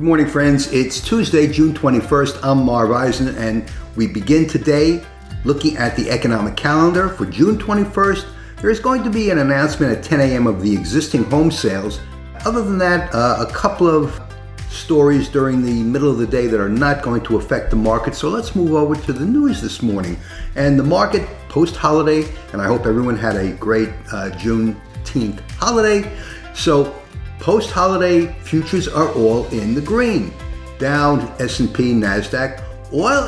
morning, friends. It's Tuesday, June 21st. I'm Marv Eisen, and we begin today looking at the economic calendar for June 21st. There is going to be an announcement at 10 a.m. of the existing home sales. Other than that, a couple of stories during the middle of the day that are not going to affect the market. So let's move over to the news this morning. And the market post-holiday, and I hope everyone had a great Juneteenth holiday. So post-holiday futures are all in the green. Dow, S&P, NASDAQ. Oil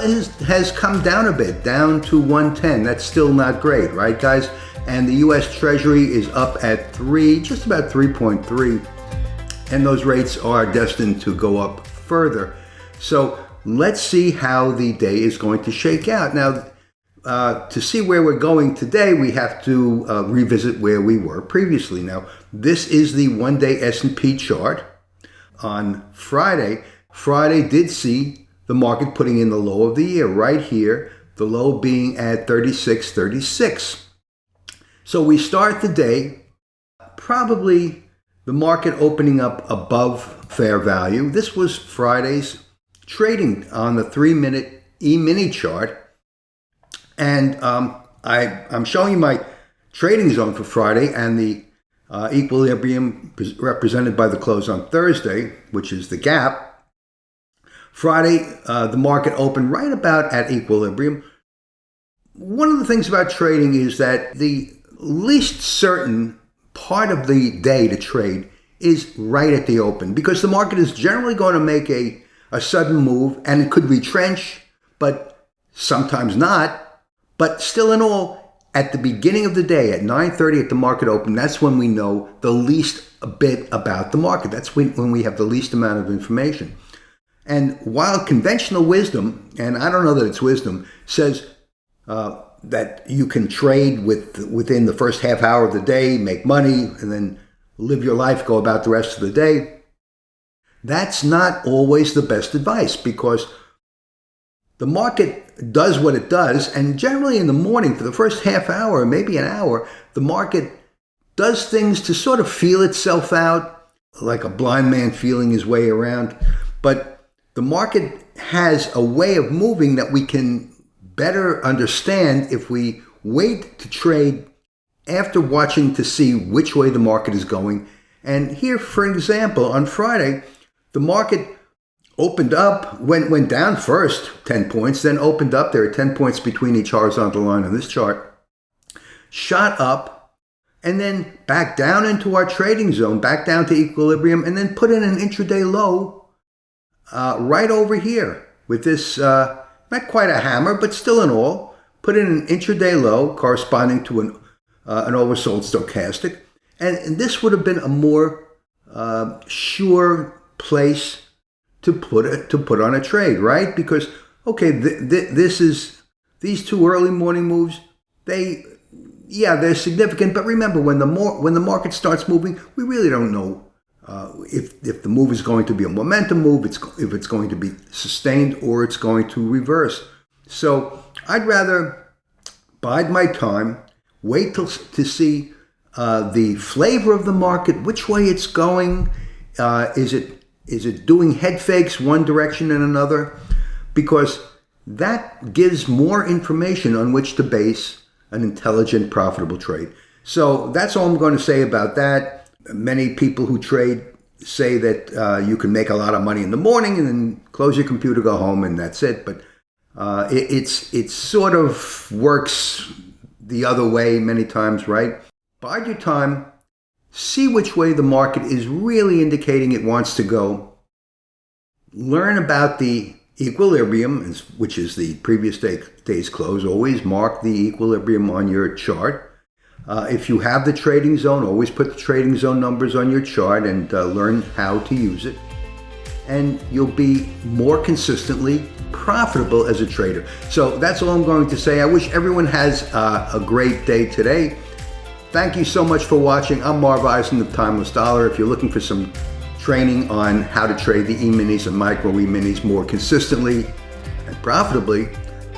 has come down a bit, down to 110. That's still not great, right, guys? And the U.S. Treasury is up at 3, just about 3.3. And those rates are destined to go up further. So let's see how the day is going to shake out. Now, to see where we're going today, we have to revisit where we were previously. Now, this is the one-day S&P chart. On Friday did see the market putting in the low of the year right here, the low being at 36.36. So we start the day probably the market opening up above fair value. This was Friday's trading on the 3-minute E-mini chart. And I'm showing you my trading zone for Friday and the equilibrium represented by the close on Thursday, which is the gap. Friday, the market opened right about at equilibrium. One of the things about trading is that the least certain part of the day to trade is right at the open, because the market is generally going to make a sudden move, and it could retrench, but sometimes not. But still in all, at the beginning of the day, at 9:30 at the market open, that's when we know the least a bit about the market. That's when we have the least amount of information. And while conventional wisdom, and I don't know that it's wisdom, says that you can trade within the first half hour of the day, make money, and then live your life, go about the rest of the day, that's not always the best advice, because the market does what it does, and generally in the morning, for the first half hour, maybe an hour, the market does things to sort of feel itself out, like a blind man feeling his way around. But the market has a way of moving that we can better understand if we wait to trade after watching to see which way the market is going. And here, for example, on Friday, the market opened up, went down first 10 points, then opened up. There are 10 points between each horizontal line on this chart. Shot up, and then back down into our trading zone, back down to equilibrium, and then put in an intraday low right over here with this, not quite a hammer, but still in all, put in an intraday low corresponding to an oversold stochastic. And this would have been a more sure place to put on a trade, right? Because, okay, these two early morning moves, they're significant. But remember, when the market starts moving, we really don't know if the move is going to be a momentum move, if it's going to be sustained, or it's going to reverse. So I'd rather bide my time, wait to see the flavor of the market, which way it's going. Is it doing head fakes one direction and another? Because that gives more information on which to base an intelligent, profitable trade. So that's all I'm going to say about that. Many people who trade say that you can make a lot of money in the morning and then close your computer, go home, and that's it. But it sort of works the other way many times, right? Bide your time. See which way the market is really indicating it wants to go. Learn about the equilibrium, which is the previous day's close. Always mark the equilibrium on your chart. If you have the trading zone, always put the trading zone numbers on your chart and learn how to use it. And you'll be more consistently profitable as a trader. So that's all I'm going to say. I wish everyone has a great day today. Thank you so much for watching. I'm Marv Eisen of Timeless Dollar. If you're looking for some training on how to trade the E-minis and micro E-minis more consistently and profitably,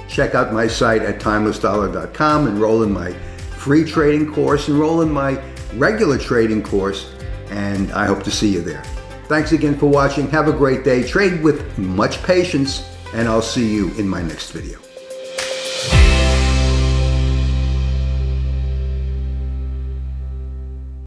check out my site at timelessdollar.com. Enroll in my free trading course, enroll in my regular trading course, and I hope to see you there. Thanks again for watching. Have a great day. Trade with much patience, and I'll see you in my next video.